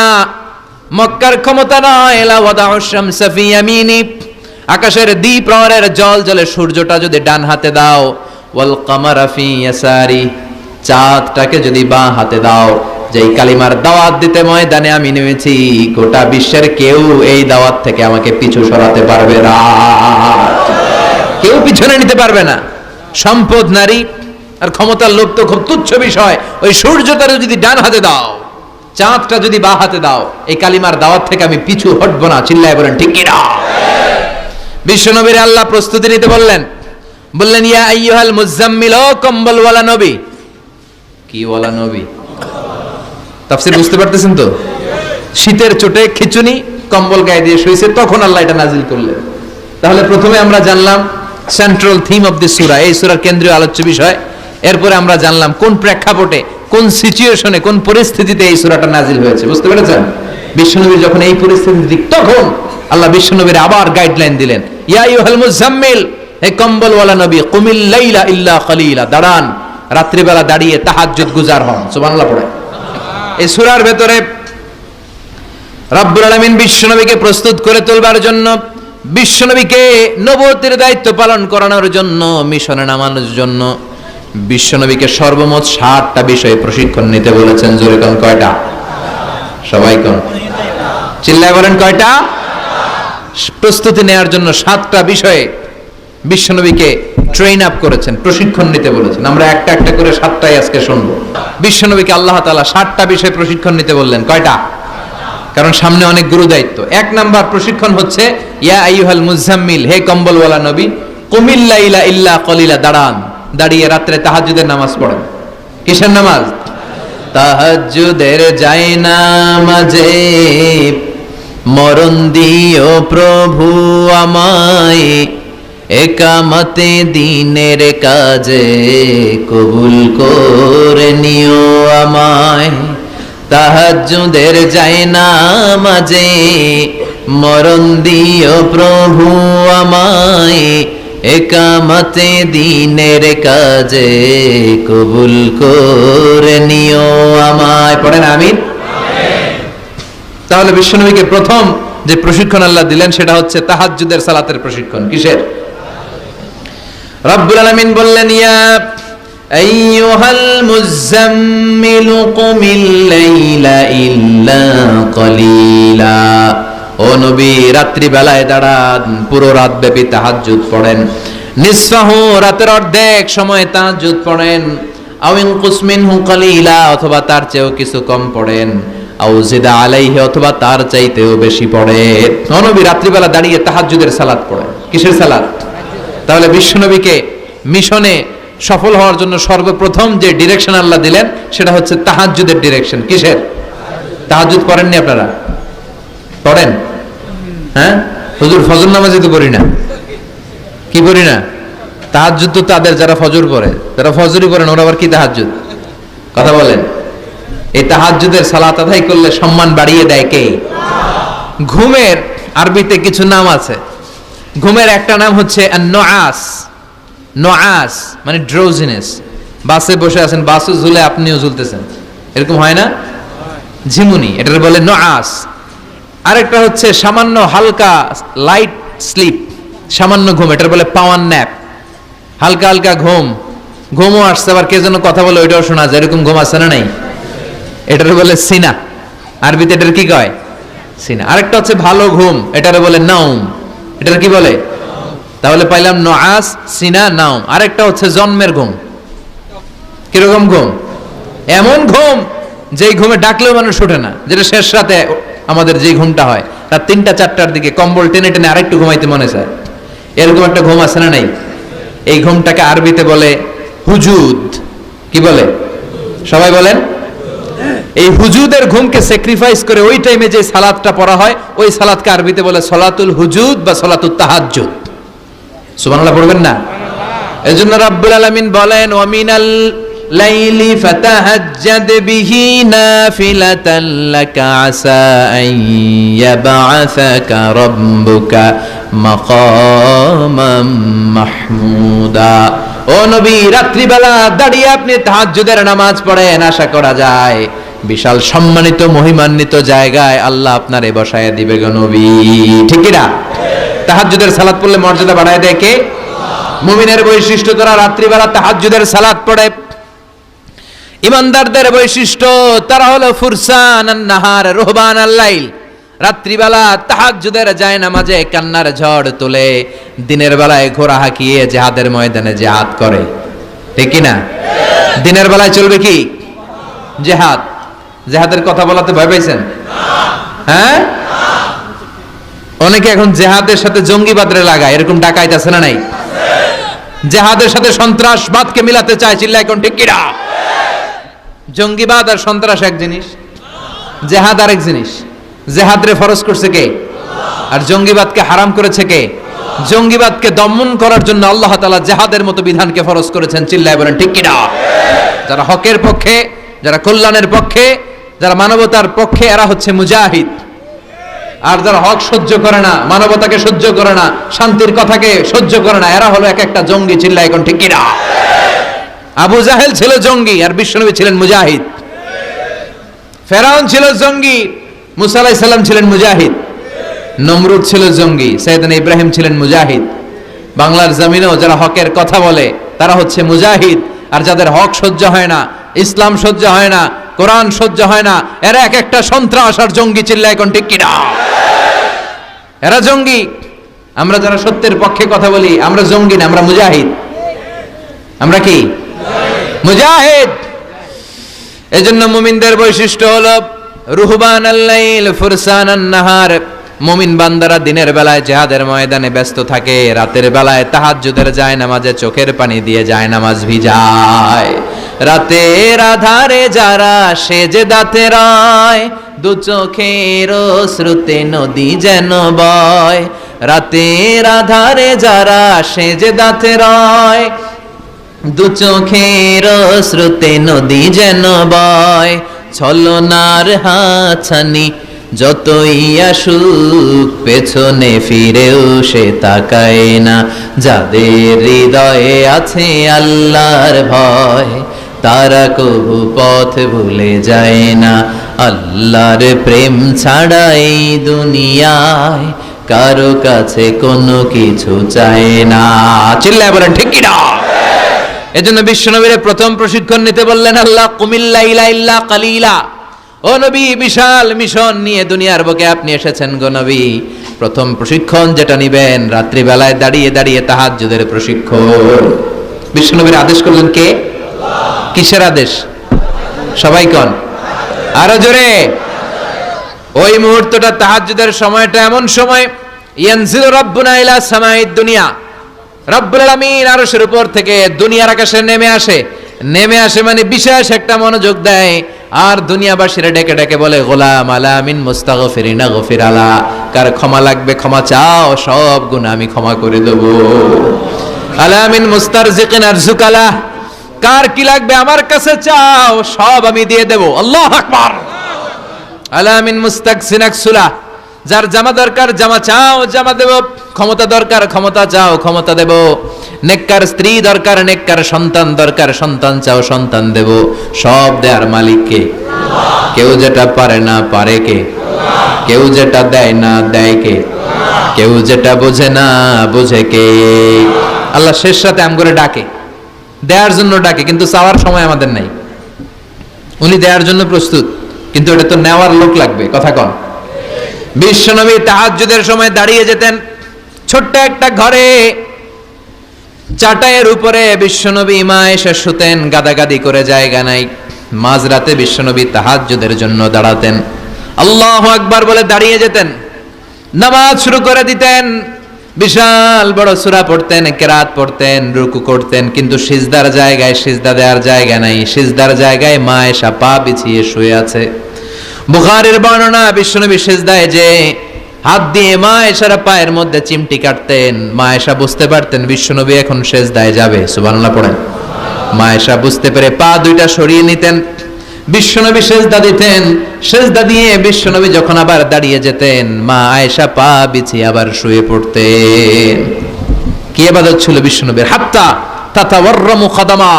মক্কার ক্ষমতা নয়, লা ওয়াদাউ শামসা ফি ইয়ামিনি, আকাশের দ্বিপ্রহরের জল জলে সূর্যটা যদি ডান হাতে দাও, ওয়াল কামারা ফি ইয়াসারি, চাঁদটাকে যদি বাঁ হাতে দাও, যেই কালিমার দাওয়াত দিতে ময়দানে আমি নেমেছি, গোটা বিশ্বের কেউ এই দাওয়াত থেকে আমাকে পিছু সরাতে পারবে না, কেউ পিছনে নিতে পারবে না। সম্পদ, নারী আর ক্ষমতার লোভ তো খুব তুচ্ছ বিষয়। ওই সূর্যটা যদি ডান হাতে দাও, চাঁদটা যদি বাঁ হাতে দাও, এই কালিমার দাওয়াত থেকে আমি পিছু হটবো না। চিল্লায় বলেন ঠিক কিনা? বিশ্বনবীর আল্লাহ প্রস্তুতি নিতে বললেন। বললেন, ইয়া আইয়ুহাল মুজাম্মিল, ও কম্বলওয়ালা নবী। কি ওয়ালা নবী? তাফসীর বুঝতে পারতেছেন তো? শীতের চোটে খিচুনি, কম্বল গায়ে দিয়ে শুয়েছে, তখন আল্লাহ এটা নাজিল করলেন। তাহলে প্রথমে আমরা জানলাম সেন্ট্রাল থিম অফ দিস সূরা, এই সূরার কেন্দ্রীয় আলোচ্য বিষয়। এরপরে আমরা জানলাম কোন প্রেক্ষাপটে, কোন সিচুয়েশনে, কোন পরিস্থিতিতে এই সূরাটা নাজিল হয়েছে। বুঝতে পেরেছেন? বিশ্বনবী যখন এই পরিস্থিতি, তখন আল্লাহ বিশ্বনবীর আবার গাইডলাইন দিলেন, ইয়া আইয়ুহাল মুজাম্মিল, হে কম্বলওয়ালা নবী, কুমিল লাইলা ইল্লা কলিলা, দাঁড়ান, রাত্রিবেলা দাঁড়িয়ে তাহাজ্জুদ গুজার হন। সুবহানাল্লাহ পড়ে। এই সূরার ভেতরে রব্বুল আলামিন বিশ্বনবীকে প্রস্তুত করে তোলবার জন্য, বিশ্বনবীকে নবুয়তের দায়িত্ব পালন করানোর জন্য, মিশনে নামানোর জন্য বিশ্বনবীকে সর্বমোট 60টা বিষয়ে প্রশিক্ষণ নিতে বলেছেন। জোরে কোন কয়টা? সবাই কোন? চিল্লায় বলেন কয়টা? প্রস্তুতি নেওয়ার জন্য 7টা বিষয়ে বিশ্বনবীকে ট্রেন আপ করেছেন, প্রশিক্ষণ নিতে বলেছেন। আমরা একটা একটা করে 7টাই আজকে শুনবো। বিশ্বনবীকে আল্লাহ তাআলা 60টা বিষয়ে প্রশিক্ষণ নিতে বললেন। কয়টা? কারণ সামনে অনেক গুরু দায়িত্ব। 1 নাম্বার প্রশিক্ষণ হচ্ছে, ইয়া আইয়ুহাল মুজাম্মিল, হে কম্বলওয়ালা নবী, কুমিল লাইলা ইল্লা কলিলা, দাঁড়ান, দাঁড়িয়ে রাত্রে তাহাজ্জুদের নামাজ পড়েন। কিসের নামাজ? তাহাজ্জুদের যায় নামাজে মরণ দিও প্রভু আমায়, একামতে দিনের কাজে কবুল করে নিও আমায়। তাহাজ্জুদের যায় নামাজে মরণ দিও প্রভু আমায়, একামতে দিনের কাজে কবুল করে নিও আমায়। পড়েন আমিন। তাহলে বিশ্বনবীকে প্রথম যে প্রশিক্ষণ আল্লাহ দিলেন সেটা হচ্ছে তাহাজ্জুদের সালাতের প্রশিক্ষণ। কিসের? রব্বুল আলামিন বললেন, ইয়া আইয়ুহাল মুজাম্মিল কুমিল লাইলা ইল্লা কলিলা, ও নবী, রাত্রি বেলায় দাঁড়ান, পুরো রাত ব্যাপী তাহাজ্জুদ পড়েন। নিসফাহু, রাতের অর্ধেক সময় তাহাজ্জুদ পড়েন। আও ইনকুস মিনহু কলিলা, অথবা তার চেয়েও কিছু কম পড়েন। আও জিদা আলাইহি, অথবা তার চাইতেও বেশি পড়েন। ও নবী, রাত্রিবেলা দাঁড়িয়ে তাহাজ্জুদের সালাত পড়েন। কিসের সালাত? তাহলে বিশ্বনবীকে মিশনে সফল হওয়ার জন্য সর্বপ্রথম যে ডিরেকশন আল্লাহ দিলেন সেটা হচ্ছে তাহাজ্জুদের ডিরেকশন। কিসের? তাহাজ্জুদ পড়েননি আপনারা? পড়েন? হ্যাঁ হুজুর, ফজর নামাজে তো পড়ি না। কি পড়ি না? তাহাজ্জুদ তো তাদের যারা ফজর পড়ে, যারা ফজরই পড়েন, ওরা আবার কি তাহাজ্জুদ? কথা বলেন। এই তাহাজ্জুদের সালাত আদায় করলে সম্মান বাড়িয়ে দেয় কে? ঘুমের আরবিতে কিছু নাম আছে। ঘুমের একটা নাম হচ্ছে আন-নুআস। নুআস মানে ড্রোজিনেস। বাসে বসে আছেন, বাসে ঝুলে আপনিও ঝুলতেছেন, এরকম হয় না? ঝিমুনি, এটার বলে নুআস। আরেকটা হচ্ছে সামান্য হালকা লাইট স্লিপ, সামান্য ঘুম, এটার বলে পাওয়ার ন্যাপ। হালকা হালকা ঘুমও আসছে, আবার কে যেন কথা বলে ওইটাও শোনা যায়, এরকম ঘুম আসছে না নাই, এটার বলে সিনা। আরবিতে এটার কি কয়? সিনা। আরেকটা হচ্ছে ভালো ঘুম, এটার বলে নাউম। এটার কি বলে? তাহলে পাইলাম নুআস, সিনা, নাউম। আরেকটা হচ্ছে জন্মের ঘুম। কিরকম ঘুম? এমন ঘুম যেই ঘুমে ডাকলেও মানুষ ওঠে না, যেটা শেষ রাতে আমাদের যে ঘুমটা হয়, রাত 3টা-4টার দিকে কম্বল টেনে টেনে আরেকটু ঘুমাইতে মনে চায়, এরকম একটা ঘুম আছে না নাই? এই ঘুমটাকে আরবিতে বলে হুজুদ। কি বলে? সবাই বলেন। এই হুজুদের ঘুমকে স্যাক্রিফাইস করে ওই টাইমে যে সালাতটা পড়া হয়, ওই সালাতকে আরবিতে বলে সলাতুল হুজুদ বা সলাতুত তাহাজ্জুদ। সুবহানাল্লাহ পড়বেন না? এজন্য রাব্বুল আলামিন বলেন, ওয়া মিনাল লাইলি ফাতাহাজ্জাদ বিহি নাফিলাতান লাকা আসা আন ইয়াবআসাকা রাব্বুকা মাকামাম মাহমুদা। ও নবী, রাত্রিবেলা দাঁড়িয়ে আপনি তাহাজ্জুদের নামাজ পড়েন, আশা করা যায় বিশাল সম্মানিত মহিমান্বিত জায়গায় আল্লাহ আপনারে বসায় দিবে গো নবী। ঠিক কি না? তাহাজ্জুদের সালাত পড়লে মর্যাদা বাড়ায় দেয় কে? মুমিনের বৈশিষ্ট্য, তারা রাত্রিবেলা তাহাজ্জুদের সালাত পড়ে। ইমানদারদের বৈশিষ্ট্য, তারা হলো ফুরসানান নাহার রুহবানাল লাইল। রাত্রিবেলা তাহাজ্জুদের যায় নামাজে কান্নার ঝড় তোলে, দিনের বেলায় ঘোড়া হাঁকিয়ে জিহাদের ময়দানে জিহাদ করে। ঠিক কি না? দিনের বেলায় চলবে কি? জিহাদ। জিহাদের কথা বলাতে ভয় পাইছেন? হ্যাঁ, অনেকে এখন জিহাদের সাথে জঙ্গিবাদরে লাগায়, এরকম ডাকাইত আছে না নাই? জিহাদের সাথে সন্ত্রাসবাদকে মিলাতে চায়, চিল্লায় কোন ঠিক কিনা? জঙ্গিবাদ আর সন্ত্রাস এক জিনিস, জিহাদ আরেক জিনিস। জিহাদরে ফরজ করছে কে? আর জঙ্গিবাদকে হারাম করেছে কে? জঙ্গিবাদকে দমন করার জন্য আল্লাহ তাআলা জিহাদের মতো বিধানকে ফরজ করেছেন, চিল্লায় বলেন ঠিক কিনা? যারা হকের পক্ষে, যারা কল্যাণের পক্ষে, যারা মানবতার পক্ষে, এরা হচ্ছে মুজাহিদ। আর যারা হক সহ্য করে না, মানবতাকে সহ্য করে না, শান্তির কথাকে সহ্য করে না, এরা হলো এক একটা জঙ্গি, চিল্লায় এখন ঠিক কিনা? আবু জাহেল ছিল জঙ্গি আর বিশ্বনবী ছিলেন মুজাহিদ। ফেরাউন ছিল জঙ্গি, মুসা আলাইহিস সালাম ছিলেন মুজাহিদ। নমরুদ ছিল জঙ্গি, সাইয়েদনা ইব্রাহিম ছিলেন মুজাহিদ। বাংলার জমিনেও যারা হকের কথা বলে তারা হচ্ছে মুজাহিদ। আর যাদের হক সহ্য হয় না, ইসলাম সহ্য হয় না, কোরআন সহ্য হয় না, এরা এক একটা সন্ত্রাস আর জঙ্গি, চিল্লায় এখন ঠিক কিনা? এরা জঙ্গি। আমরা যারা সত্যের পক্ষে কথা বলি, আমরা জঙ্গি না, আমরা মুজাহিদ। আমরা কি? মুজাহিদ। এজন্য মুমিনদের বৈশিষ্ট্য হলো রুহবানাল লাইল ফুরসানান নাহার। মুমিন বান্দারা দিনের বেলায় জিহাদের ময়দানে ব্যস্ত থাকে, রাতের বেলায় তাহাজ্জুদের যায় নামাজে চোখের পানি দিয়ে যায় নামাজ ভিজায়। রাতের আধারে যারা সেজদাতে রয়, দু চোখের শ্রুতে নদী যেন বয়। রাতের আধারে যারা সেজদাতে রয়, দু চোখের শ্রুতে নদী যেন বয়। ছলনার হাতছানি যতই আসুক, পেছনে ফিরেও সে তাকায় না। যাদের হৃদয়ে আছে আল্লাহর ভয়, তারা কবু পথ ভুলে যায় না। আল্লাহর প্রেম ছাড়া এই দুনিয়ায় কারো কাছে কোনো কিছু চায় না, চিল্লায় বলেন ঠিক কিনা? এজন্য বিশ্বনবীর প্রথম প্রশিক্ষণ নিতে বললেন আল্লাহ, কুমিল লাইলা ইল্লা কালিলা। ও নবী, বিশাল মিশন নিয়ে দুনিয়ার বুকে আপনি এসেছেন গো নবী। প্রথম প্রশিক্ষণ যেটা নিবেন, রাত্রিবেলায় দাঁড়িয়ে দাঁড়িয়ে তাহাজ্জুদের প্রশিক্ষণ। বিশ্বনবীর আদেশ করলেন কে? কিসের আদেশ? সবাই কোন? আরো জোরে। ওই মুহূর্তটা তাহাজ্জুদের সময়টা এমন সময়, ইয়ানজিলু রাব্বুনা ইলা সামাইদ দুনিয়া, রব্বুল আলামিন আরশের উপর থেকে দুনিয়ার আকাশে নেমে আসে। নেমে আসে মানে বিশেষ একটা মনোযোগ দেয়, আর দুনিয়াবাসীরা ডেকে ডেকে বলে, গোলাম আলা মিন মুস্তাগফিরিনা গফির আলা। কার ক্ষমা লাগবে ক্ষমা চাও, সব গুনাহ আমি ক্ষমা করে দেব। আলা মিন মুস্তারজিকিন আরজুকালা, কার কি লাগবে আমার কাছে চাও, সব আমি দিয়ে দেব। আল্লাহু আকবার। আলা মিন মুস্তাকসিন আকসুলা, যার জামা দরকার জামা চাও, জামা দেব। ক্ষমতা দরকার ক্ষমতা চাও, ক্ষমতা দেব। নেককার স্ত্রী দরকার, নেককার সন্তান দরকার, সন্তান চাও, সন্তান দেব। সব দেয়ার মালিক কে? কেউ যেটা পারে না, পারে কে? কেউ যেটা দেয় না দেয় কে? কেউ যেটা বোঝে না বোঝে কে? আল্লাহ শেষ রাতে আম করে ডাকে, দেওয়ার জন্য ডাকে, কিন্তু চাওয়ার সময় আমাদের নাই। উনি দেওয়ার জন্য প্রস্তুত, কিন্তু এটা তো নেওয়ার লোক লাগবে। কথা কন। বিশ্বনবী তাহাজ্জুদের সময় দাঁড়িয়ে যেতেন ছোট্ট একটা ঘরে, চাটাইয়ের উপরে বিশ্বনবী মা এসে শুতেন, গাদাগাদি করে জায়গা নাই। মাঝরাতে বিশ্বনবী তাহাজ্জুদের জন্য দাঁড়াতেন, আল্লাহু আকবার বলে দাঁড়িয়ে যেতেন, নামাজ শুরু করে দিতেন। বিশাল বড় সূরা পড়তেন, কেরাত পড়তেন, রুকু করতেন, কিন্তু সিজদার জায়গায় সিজদা দেওয়ার জায়গা নাই। সিজদার জায়গায় মা এসা পা বিছিয়ে শুয়ে আছে। বুখারীর বর্ণনা, বিশ্বনবী সিজদায় যে হাত দিয়ে মা এসার পায়ের মধ্যে চিমটি কাটতেন, মা এসা বুঝতে পারতেন বিশ্বনবী এখন সিজদায় যাবে। সুবহানাল্লাহ পড়েন। মা এসা বুঝতে পেরে পা দুইটা সরিয়ে নিতেন, বিশ্বনবী সিজদা দিতেন। সিজদা দিয়ে বিশ্বনবী যখন আবার দাঁড়িয়ে যেতেন, মা আয়েশা পা বিছিয়ে আবার শুয়ে পড়তেন। কি ইবাদত ছিল বিশ্বনবীর! হাত্তা তাতাওয়াররামু খাদামা।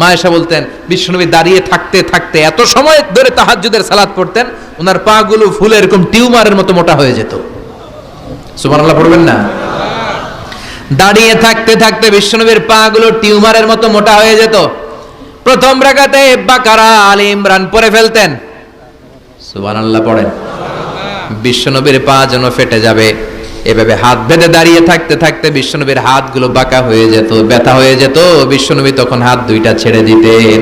মা আয়েশা বলতেন বিশ্বনবী দাঁড়িয়ে থাকতে থাকতে এত সময় ধরে তাহাজ্জুদের সালাত পড়তেন, ওনার পা গুলো ফুলে এরকম টিউমারের মতো মোটা হয়ে যেত। সুবহানাল্লাহ পড়বেন না? দাঁড়িয়ে থাকতে থাকতে বিশ্বনবীর পা গুলো টিউমারের মতো মোটা হয়ে যেত। প্রথম রাকাতে বাকারা, আলে ইমরান পড়ে ফেলতেন। সুবহানাল্লাহ পড়েন। বিশ্বনবীর পা যেন ফেটে যাবে, এভাবে হাত বেঁধে দাঁড়িয়ে থাকতে থাকতে বিশ্বনবীর হাতগুলো বাঁকা হয়ে যেত, ব্যথা হয়ে যেত। বিশ্বনবী তখন হাত দুইটা ছেড়ে দিতেন।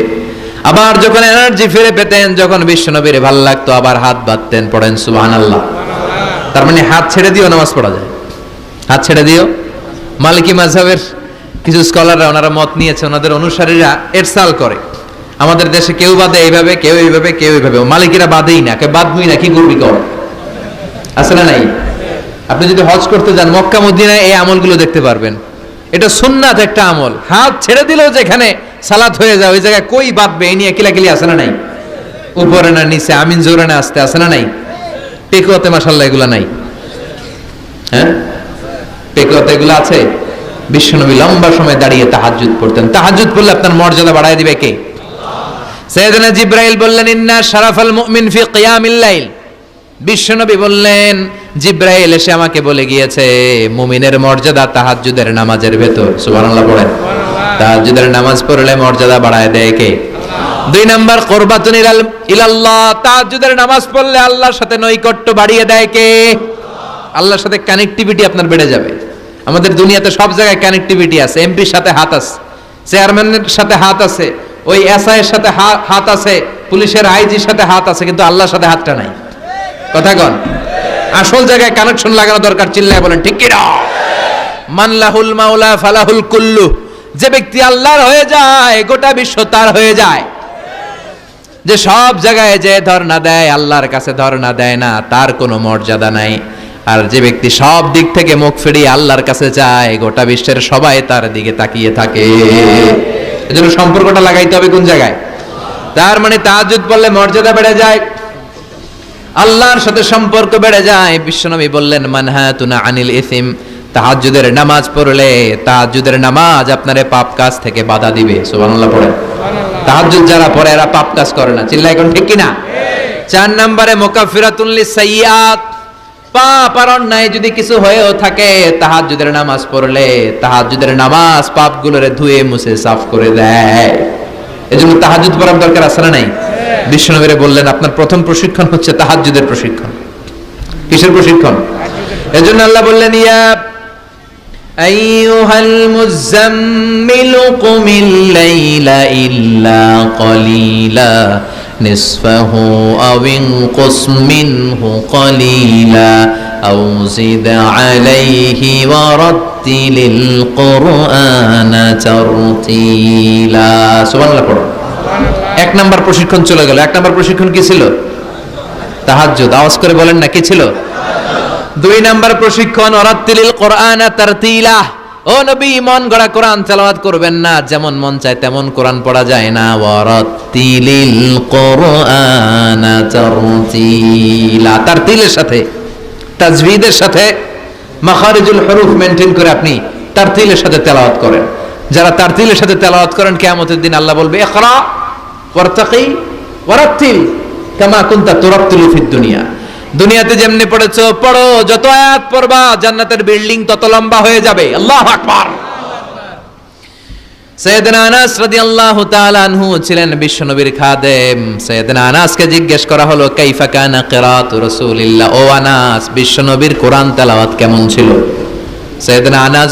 আবার যখন এনার্জি ফিরে পেতেন, যখন বিশ্বনবীর ভাল লাগতো, আবার হাত বাঁধতেন। পড়েন সুবহানাল্লাহ। তার মানে হাত ছেড়ে দিও নামাজ পড়া যায়। হাত ছেড়ে দিও। মালিকি মাযহাবের কিছু স্কলাররা ওনারা মত নিয়েছে, ওনাদের অনুসারীরা এরসাল করে, আমাদের দেশে কেউ বাদে এইভাবে, কেউ এইভাবে, কেউ এইভাবে। মালিকিরা বাদেই না, কে বাদবই না, কি করবি কর। আছে না নাই? আপনি যদি হজ করতে যান মক্কা মদিনায় এই আমলগুলো দেখতে পারবেন। এটা সুন্নাত একটা আমল। হাত ছেড়ে দিলেও যেখানে সালাত হয়ে যায় ওই জায়গায় কই বাঁধবে এই নিয়ে কিলাকিলি আছে না নাই? উপরে না নিচে, আমিন জোরে না আসতে, আছে না নাই? পেকুয়াতে মাশাআল্লাহ এগুলা নাই। হ্যাঁ, পেকুয়াতে এগুলো আছে। বিশ্বনবী লম্বা সময় দাঁড়িয়ে তাহাজ্জুদ পড়তেন। তাহাজ্জুদ পড়লে আপনার মর্যাদা বাড়ায় দিবে কে? সাইয়েদনা জিবরাইল বললেন, ইন্না শারাফাল মুমিন ফি কিয়ামিল লাইল। বিশ্বনবী বললেন, জিবরাইল এসে আমাকে বলে গিয়েছে মুমিনের মর্যাদা তাহাজ্জুদের নামাজের ভেতর। সুবহানাল্লাহ পড়েন। তাহাজ্জুদের নামাজ পড়লে মর্যাদা বাড়ায় দেয় কে? দুই নাম্বার, কুরবাতুন ইলাল্লাহ। তাহাজ্জুদের নামাজ পড়লে আল্লাহর সাথে নৈকট্য বাড়িয়ে দেয় কে? আল্লাহর সাথে কানেক্টিভিটি আপনার বেড়ে যাবে। আমাদের দুনিয়াতে সব জায়গায় কানেক্টিভিটি আছে। এমপির সাথে হাত আছে, চেয়ারম্যানের সাথে হাত আছে, ওই এসআই এর সাথে হাত আছে, পুলিশের আইজির সাথে হাত আছে, কিন্তু আল্লাহর সাথে হাতটা নাই। কথা কন। আসল জায়গায় কানেকশন লাগানো দরকার। চিল্লায় বলেন ঠিক কি না? মান লাহুল মাওলা ফালাহুল কুল্লু। যে ব্যক্তি আল্লাহর হয়ে যায় গোটা বিশ্ব তার হয়ে যায়। যে সব জায়গায় যে ধর্ণা দেয় আল্লাহর কাছে ধর্ণা দেয় না, তার কোনো মর্যাদা নাই। আর যে ব্যক্তি সব দিক থেকে মুখ ফিরিয়ে আল্লাহর কাছে যায় গোটা বিশ্বের সবাই তার দিকে তাকিয়ে থাকে। এজন্য সম্পর্কটা লাগাইতে হবে কোন জায়গায়? তার মানে তাহাজ্জুদ পড়লে মর্যাদা বেড়ে যায়, আল্লাহর সাথে সম্পর্ক বেড়ে যায়। বিশ্বনবী বললেন, মানহাতুনা আনিল ইসিম। তাহাজ্জুদের নামাজ পড়লে তাহাজ্জুদের নামাজ আপনারে পাপ কাজ থেকে বাধা দিবে। সুবহানাল্লাহ পড়েন। তাহাজ্জুদ যারা পড়ে এরা পাপ কাজ করে না। চিল্লায় কোন ঠিক কি না? 4 নম্বরে মুকাফফিরাতুন লিসাইয়্যাত। পাপ আর অন্যায় যদি কিছু হয়েও থাকে, তাহাজ্জুদের নামাজ পড়লে তাহাজ্জুদের নামাজ পাপগুলোরে ধুয়ে মুছে সাফ করে দেয়। এজন্য তাহাজ্জুদ পড়ার দরকার আছে না নাই? বিশ্বনবী বললেন আপনার প্রথম প্রশিক্ষণ হচ্ছে তাহাজ্জুদের প্রশিক্ষণ। কিসের প্রশিক্ষণ? এজন্য আল্লাহ বললেন, ইয়া আইয়ুহাল মুযাম্মিলু কুমিল লাইলা ইল্লা কলিলা নিসফাহু আও ইনকুস মিনহু কলিলা আও জিদ আলাইহি ওয়া রাত্তিলিল কুরআনা তারতিলা। সুবহানাল্লাহ পড়ো। 1 নাম্বার প্রশিক্ষণ চলে গেল। 1 নাম্বার প্রশিক্ষণ কি ছিল? তাহাজ্জুদ। আওয়াজ করে বলেন না, কি ছিল? 2 নাম্বার প্রশিক্ষণ, ওয়ারাত্তিলিল কুরআনা তারতিলা। ও নবী, মন গড়া কোরআন তেলাওয়াত করবেন না, যেমন মন চায় তেমন কোরআন পড়া যায় না। ওয়ারাত্তিলিল কুরআনা তারতিলা। তারতিলের সাথে, তাজবিদের সাথে, মাখারিজুল হুরুফ মেইনটেইন করে আপনি তারতিলের সাথে তেলাওয়াত করেন। যারা তারতিলের সাথে তেলাওয়াত করেন কিয়ামতের দিন আল্লাহ বলবে, ইকরা ওয়ারতাকি ওয়ারাত্তিল কামা কুনতা তুরাত্তিলু ফিদ দুনিয়া। দুনিয়াতে যেমনি পড়েছো পড়ো, যত আয়াত পড়বা জান্নাতের বিল্ডিং তত লম্বা হয়ে যাবে। আল্লাহু আকবার। সাইয়েদনা আনাস রাদিয়াল্লাহু তাআলা আনহু ছিলেন বিশ্বনবীর খাদেম। সাইয়েদনা আনাসকে জিজ্ঞেস করা হলো কাইফা কানা কিরাআতু রাসূলিল্লাহ, ও আনাস বিশ্বনবীর কোরআন তেলাওয়াত কেমন ছিল? সাইয়েদনা আনাস